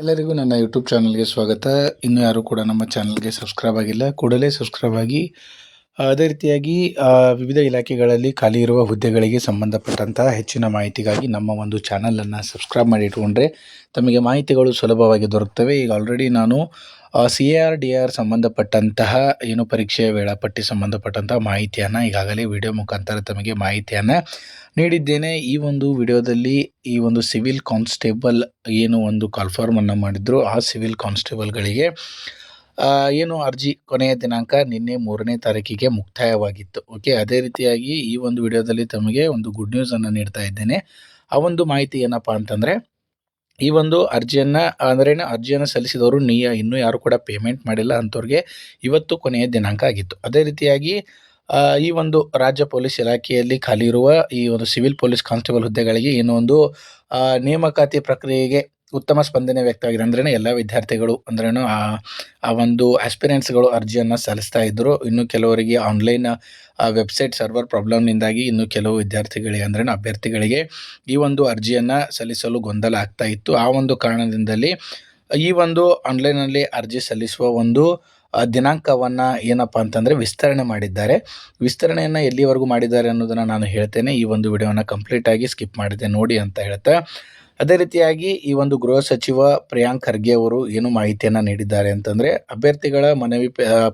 ಎಲ್ಲರಿಗೂ ನನ್ನ ಯೂಟ್ಯೂಬ್ ಚಾನಲ್ಗೆ ಸ್ವಾಗತ. ಇನ್ನೂ ಯಾರು ಕೂಡ ನಮ್ಮ ಚಾನಲ್ಗೆ ಸಬ್ಸ್ಕ್ರೈಬ್ ಆಗಿಲ್ಲ, ಕೂಡಲೇ ಸಬ್ಸ್ಕ್ರೈಬ್ ಆಗಿ. ಅದೇ ರೀತಿಯಾಗಿ ವಿವಿಧ ಇಲಾಖೆಗಳಲ್ಲಿ ಖಾಲಿ ಇರುವ ಹುದ್ದೆಗಳಿಗೆ ಸಂಬಂಧಪಟ್ಟಂತಹ ಹೆಚ್ಚಿನ ಮಾಹಿತಿಗಾಗಿ ನಮ್ಮ ಒಂದು ಚಾನಲನ್ನು ಸಬ್ಸ್ಕ್ರೈಬ್ ಮಾಡಿ ಇಟ್ಕೊಂಡ್ರೆ ತಮಗೆ ಮಾಹಿತಿಗಳು ಸುಲಭವಾಗಿ ದೊರಕುತ್ತವೆ. ಈಗ ಆಲ್ರೆಡಿ ನಾನು CAR-DR ಸಂಬಂಧಪಟ್ಟಂತಹ ಏನು ಪರೀಕ್ಷೆಯ ವೇಳಾಪಟ್ಟಿ ಸಂಬಂಧಪಟ್ಟಂತಹ ಮಾಹಿತಿಯನ್ನು ಈಗಾಗಲೇ ವಿಡಿಯೋ ಮುಖಾಂತರ ತಮಗೆ ಮಾಹಿತಿಯನ್ನು ನೀಡಿದ್ದೇನೆ. ಈ ಒಂದು ವಿಡಿಯೋದಲ್ಲಿ ಈ ಒಂದು ಸಿವಿಲ್ ಕಾನ್ಸ್ಟೇಬಲ್ ಏನು ಒಂದು ಕಾಲ್ಫಾರ್ಮನ್ನು ಮಾಡಿದ್ರು, ಆ ಸಿವಿಲ್ ಕಾನ್ಸ್ಟೇಬಲ್ಗಳಿಗೆ ಏನು ಅರ್ಜಿ ಕೊನೆಯ ದಿನಾಂಕ ನಿನ್ನೆ 3ನೇ ತಾರೀಕಿಗೆ ಮುಕ್ತಾಯವಾಗಿತ್ತು. ಓಕೆ, ಅದೇ ರೀತಿಯಾಗಿ ಈ ಒಂದು ವಿಡಿಯೋದಲ್ಲಿ ತಮಗೆ ಒಂದು ಗುಡ್ ನ್ಯೂಸನ್ನು ನೀಡ್ತಾ ಇದ್ದೇನೆ. ಆ ಒಂದು ಮಾಹಿತಿ ಏನಪ್ಪ ಅಂತಂದರೆ, ಈ ಒಂದು ಅರ್ಜಿಯನ್ನು ಸಲ್ಲಿಸಿದವರು ಇನ್ನೂ ಯಾರು ಕೂಡ ಪೇಮೆಂಟ್ ಮಾಡಿಲ್ಲ ಅಂಥವ್ರಿಗೆ ಇವತ್ತು ಕೊನೆಯ ದಿನಾಂಕ ಆಗಿತ್ತು. ಅದೇ ರೀತಿಯಾಗಿ ಈ ಒಂದು ರಾಜ್ಯ ಪೊಲೀಸ್ ಇಲಾಖೆಯಲ್ಲಿ ಖಾಲಿ ಇರುವ ಈ ಒಂದು ಸಿವಿಲ್ ಪೊಲೀಸ್ ಕಾನ್ಸ್ಟೇಬಲ್ ಹುದ್ದೆಗಳಿಗೆ ಏನೋ ಒಂದು ನೇಮಕಾತಿ ಪ್ರಕ್ರಿಯೆಗೆ ಉತ್ತಮ ಸ್ಪಂದನೆ ವ್ಯಕ್ತವಾಗಿದೆ. ಅಂದ್ರೇ ಎಲ್ಲ ವಿದ್ಯಾರ್ಥಿಗಳು ಅಂದ್ರೇನು ಆ ಒಂದು ಆಸ್ಪಿರೆಂಟ್ಸ್ಗಳು ಅರ್ಜಿಯನ್ನು ಸಲ್ಲಿಸ್ತಾ ಇದ್ದರು. ಇನ್ನು ಕೆಲವರಿಗೆ ಆನ್ಲೈನ್ ವೆಬ್ಸೈಟ್ ಸರ್ವರ್ ಪ್ರಾಬ್ಲಮ್ನಿಂದಾಗಿ ಇನ್ನು ಕೆಲವು ವಿದ್ಯಾರ್ಥಿಗಳಿಗೆ ಅಭ್ಯರ್ಥಿಗಳಿಗೆ ಈ ಒಂದು ಅರ್ಜಿಯನ್ನು ಸಲ್ಲಿಸಲು ಗೊಂದಲ ಆಗ್ತಾ ಇತ್ತು. ಆ ಒಂದು ಕಾರಣದಿಂದಲೇ ಈ ಒಂದು ಆನ್ಲೈನಲ್ಲಿ ಅರ್ಜಿ ಸಲ್ಲಿಸುವ ಒಂದು ದಿನಾಂಕವನ್ನು ಏನಪ್ಪ ಅಂತಂದರೆ ವಿಸ್ತರಣೆ ಮಾಡಿದ್ದಾರೆ. ವಿಸ್ತರಣೆಯನ್ನು ಎಲ್ಲಿವರೆಗೂ ಮಾಡಿದ್ದಾರೆ ಅನ್ನೋದನ್ನು ನಾನು ಹೇಳ್ತೇನೆ. ಈ ಒಂದು ವಿಡಿಯೋನ ಕಂಪ್ಲೀಟಾಗಿ ಸ್ಕಿಪ್ ಮಾಡಿದೆ ನೋಡಿ ಅಂತ ಹೇಳ್ತಾ, ಅದೇ ರೀತಿಯಾಗಿ ಈ ಒಂದು ಗೃಹ ಸಚಿವ ಪ್ರಿಯಾಂಕ್ ಖರ್ಗೆ ಅವರು ಏನು ಮಾಹಿತಿಯನ್ನು ನೀಡಿದ್ದಾರೆ ಅಂತಂದರೆ, ಅಭ್ಯರ್ಥಿಗಳ ಮನವಿ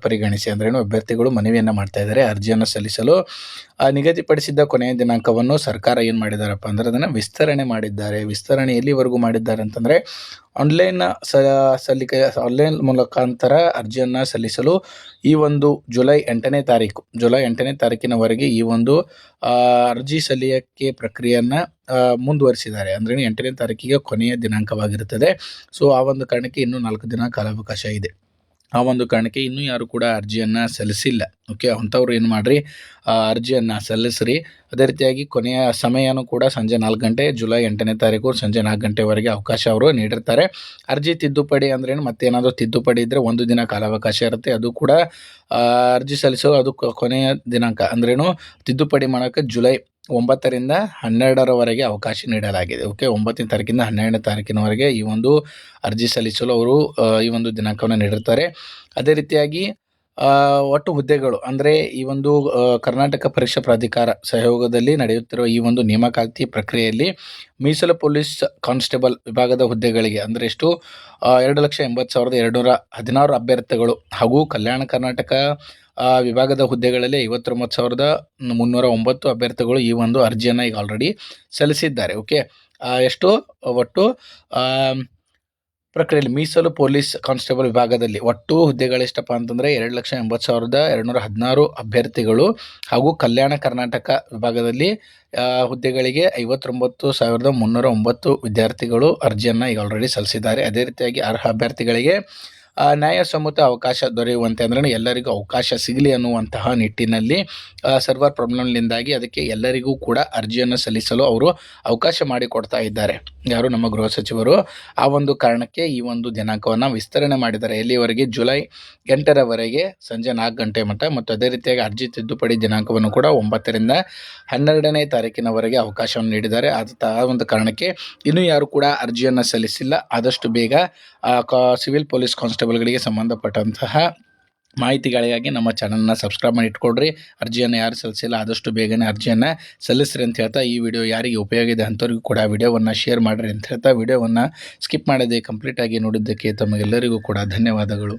ಪರಿಗಣಿಸಿ ಅಭ್ಯರ್ಥಿಗಳು ಮನವಿಯನ್ನು ಮಾಡ್ತಾ ಇದ್ದಾರೆ ಅರ್ಜಿಯನ್ನು ಸಲ್ಲಿಸಲು ನಿಗದಿಪಡಿಸಿದ್ದ ಕೊನೆಯ ದಿನಾಂಕವನ್ನು ಸರ್ಕಾರ ಏನು ಮಾಡಿದಾರಪ್ಪ ಅಂದರೆ ಅದನ್ನು ವಿಸ್ತರಣೆ ಮಾಡಿದ್ದಾರೆ. ವಿಸ್ತರಣೆ ಎಲ್ಲಿವರೆಗೂ ಮಾಡಿದ್ದಾರೆ ಅಂತಂದರೆ, ಆನ್ಲೈನ್ ಮುಖಾಂತರ ಅರ್ಜಿಯನ್ನು ಸಲ್ಲಿಸಲು ಈ ಒಂದು ಜುಲೈ 8ನೇ ತಾರೀಕಿನವರೆಗೆ ಈ ಒಂದು ಅರ್ಜಿ ಸಲ್ಲಿಕೆ ಪ್ರಕ್ರಿಯೆಯನ್ನು ಮುಂದುವರಿಸಿದ್ದಾರೆ. ಅಂದರೆ 8ನೇ ತಾರೀಕಿಗೆ ಕೊನೆಯ ದಿನಾಂಕವಾಗಿರುತ್ತದೆ. ಸೊ ಆ ಒಂದು ಕಾರಣಕ್ಕೆ ಇನ್ನೂ 4 ದಿನ ಕಾಲಾವಕಾಶ ಇದೆ. ಆ ಒಂದು ಕಾರಣಕ್ಕೆ ಇನ್ನೂ ಯಾರು ಕೂಡ ಅರ್ಜಿಯನ್ನು ಸಲ್ಲಿಸಿಲ್ಲ. ಓಕೆ, ಅಂಥವ್ರು ಏನು ಮಾಡಿರಿ, ಅರ್ಜಿಯನ್ನು ಸಲ್ಲಿಸ್ರಿ. ಅದೇ ರೀತಿಯಾಗಿ ಕೊನೆಯ ಸಮಯನೂ ಕೂಡ ಸಂಜೆ 4 ಗಂಟೆ, ಜುಲೈ 8ನೇ ತಾರೀಕು ಸಂಜೆ 4 ಗಂಟೆವರೆಗೆ ಅವಕಾಶ ಅವರು ನೀಡಿರ್ತಾರೆ. ಅರ್ಜಿ ತಿದ್ದುಪಡಿ ಅಂದ್ರೇನು, ಮತ್ತೇನಾದರೂ ತಿದ್ದುಪಡಿ ಇದ್ದರೆ 1 ದಿನ ಕಾಲಾವಕಾಶ ಇರುತ್ತೆ. ಅದು ಕೂಡ ಅರ್ಜಿ ಸಲ್ಲಿಸಲು ಅದು ಕೊನೆಯ ದಿನಾಂಕ ಅಂದ್ರೇನು, ತಿದ್ದುಪಡಿ ಮಾಡೋಕ್ಕೆ ಜುಲೈ 9ರಿಂದ 12ರವರೆಗೆ ಅವಕಾಶ ನೀಡಲಾಗಿದೆ. ಓಕೆ, 9ನೇ ತಾರೀಕಿಂದ 12ನೇ ತಾರೀಕಿನವರೆಗೆ ಈ ಒಂದು ಅರ್ಜಿ ಸಲ್ಲಿಸಲು ಅವರು ಈ ಒಂದು ದಿನಾಂಕವನ್ನು ನೀಡಿರ್ತಾರೆ. ಅದೇ ರೀತಿಯಾಗಿ ಒಟ್ಟು ಹುದ್ದೆಗಳು ಅಂದರೆ ಈ ಒಂದು ಕರ್ನಾಟಕ ಪರೀಕ್ಷಾ ಪ್ರಾಧಿಕಾರ ಸಹಯೋಗದಲ್ಲಿ ನಡೆಯುತ್ತಿರುವ ಈ ಒಂದು ನೇಮಕಾತಿ ಪ್ರಕ್ರಿಯೆಯಲ್ಲಿ ಮೀಸಲು ಪೊಲೀಸ್ ಕಾನ್ಸ್ಟೇಬಲ್ ವಿಭಾಗದ ಹುದ್ದೆಗಳಿಗೆ ಅಂದರೆ ಎಷ್ಟು 2,80,216 ಅಭ್ಯರ್ಥಿಗಳು ಹಾಗೂ ಕಲ್ಯಾಣ ಕರ್ನಾಟಕ ವಿಭಾಗದ ಹುದ್ದೆಗಳಲ್ಲಿ 59,309 ಅಭ್ಯರ್ಥಿಗಳು ಈ ಒಂದು ಅರ್ಜಿಯನ್ನು ಈಗ ಆಲ್ರೆಡಿ ಸಲ್ಲಿಸಿದ್ದಾರೆ. ಓಕೆ, ಎಷ್ಟು ಒಟ್ಟು ಪ್ರಕ್ರಿಯೆಯಲ್ಲಿ ಮೀಸಲು ಪೊಲೀಸ್ ಕಾನ್ಸ್ಟೇಬಲ್ ವಿಭಾಗದಲ್ಲಿ ಒಟ್ಟು ಹುದ್ದೆಗಳೆಷ್ಟಪ್ಪ ಅಂತಂದರೆ 2,80,216 ಅಭ್ಯರ್ಥಿಗಳು ಹಾಗೂ ಕಲ್ಯಾಣ ಕರ್ನಾಟಕ ವಿಭಾಗದಲ್ಲಿ ಹುದ್ದೆಗಳಿಗೆ 59,309 ವಿದ್ಯಾರ್ಥಿಗಳು ಅರ್ಜಿಯನ್ನು ಈಗ ಆಲ್ರೆಡಿ ಸಲ್ಲಿಸಿದ್ದಾರೆ. ಅದೇ ರೀತಿಯಾಗಿ ಅರ್ಹ ಅಭ್ಯರ್ಥಿಗಳಿಗೆ ನ್ಯಾಯಸಮ್ಮತ ಅವಕಾಶ ದೊರೆಯುವಂತೆ ಅಂದರೆ ಎಲ್ಲರಿಗೂ ಅವಕಾಶ ಸಿಗಲಿ ಅನ್ನುವಂತಹ ನಿಟ್ಟಿನಲ್ಲಿ ಸರ್ವರ್ ಪ್ರಾಬ್ಲಮ್ನಿಂದಾಗಿ ಅದಕ್ಕೆ ಎಲ್ಲರಿಗೂ ಕೂಡ ಅರ್ಜಿಯನ್ನು ಸಲ್ಲಿಸಲು ಅವರು ಅವಕಾಶ ಮಾಡಿಕೊಡ್ತಾ ಇದ್ದಾರೆ, ಯಾರು ನಮ್ಮ ಗೃಹ ಸಚಿವರು. ಆ ಒಂದು ಕಾರಣಕ್ಕೆ ಈ ಒಂದು ದಿನಾಂಕವನ್ನು ವಿಸ್ತರಣೆ ಮಾಡಿದ್ದಾರೆ. ಎಲ್ಲಿವರೆಗೆ, ಜುಲೈ 8ರವರೆಗೆ ಸಂಜೆ 4 ಗಂಟೆ ಮಟ್ಟ. ಮತ್ತು ಅದೇ ರೀತಿಯಾಗಿ ಅರ್ಜಿ ತಿದ್ದುಪಡಿ ದಿನಾಂಕವನ್ನು ಕೂಡ 9ರಿಂದ 12ನೇ ತಾರೀಕಿನವರೆಗೆ ಅವಕಾಶವನ್ನು ನೀಡಿದ್ದಾರೆ. ಆ ಒಂದು ಕಾರಣಕ್ಕೆ ಇನ್ನೂ ಯಾರು ಕೂಡ ಅರ್ಜಿಯನ್ನು ಸಲ್ಲಿಸಿಲ್ಲ, ಆದಷ್ಟು ಬೇಗ ಸಿವಿಲ್ ಪೊಲೀಸ್ ಕಾನ್ಸ್ಟೇಬಲ್ಗಳಿಗೆ ಸಂಬಂಧಪಟ್ಟಂತಹ ಮಾಹಿತಿಗಳಿಗಾಗಿ ನಮ್ಮ ಚಾನಲ್ನ ಸಬ್ಸ್ಕ್ರೈಬ್ ಮಾಡಿ ಇಟ್ಕೊಳ್ರಿ. ಅರ್ಜಿಯನ್ನು ಯಾರು ಸಲ್ಲಿಸಿಲ್ಲ ಆದಷ್ಟು ಬೇಗನೆ ಅರ್ಜಿಯನ್ನು ಸಲ್ಲಿಸ್ರಿ ಅಂತ ಹೇಳ್ತಾ, ಈ ವಿಡಿಯೋ ಯಾರಿಗೆ ಉಪಯೋಗ ಇದೆ ಅಂಥವ್ರಿಗೂ ಕೂಡ ವಿಡಿಯೋವನ್ನು ಶೇರ್ ಮಾಡಿರಿ ಅಂತ ಹೇಳ್ತಾ, ವಿಡಿಯೋವನ್ನು ಸ್ಕಿಪ್ ಮಾಡದೆ ಕಂಪ್ಲೀಟಾಗಿ ನೋಡಿದ್ದಕ್ಕೆ ತಮಗೆಲ್ಲರಿಗೂ ಕೂಡ ಧನ್ಯವಾದಗಳು.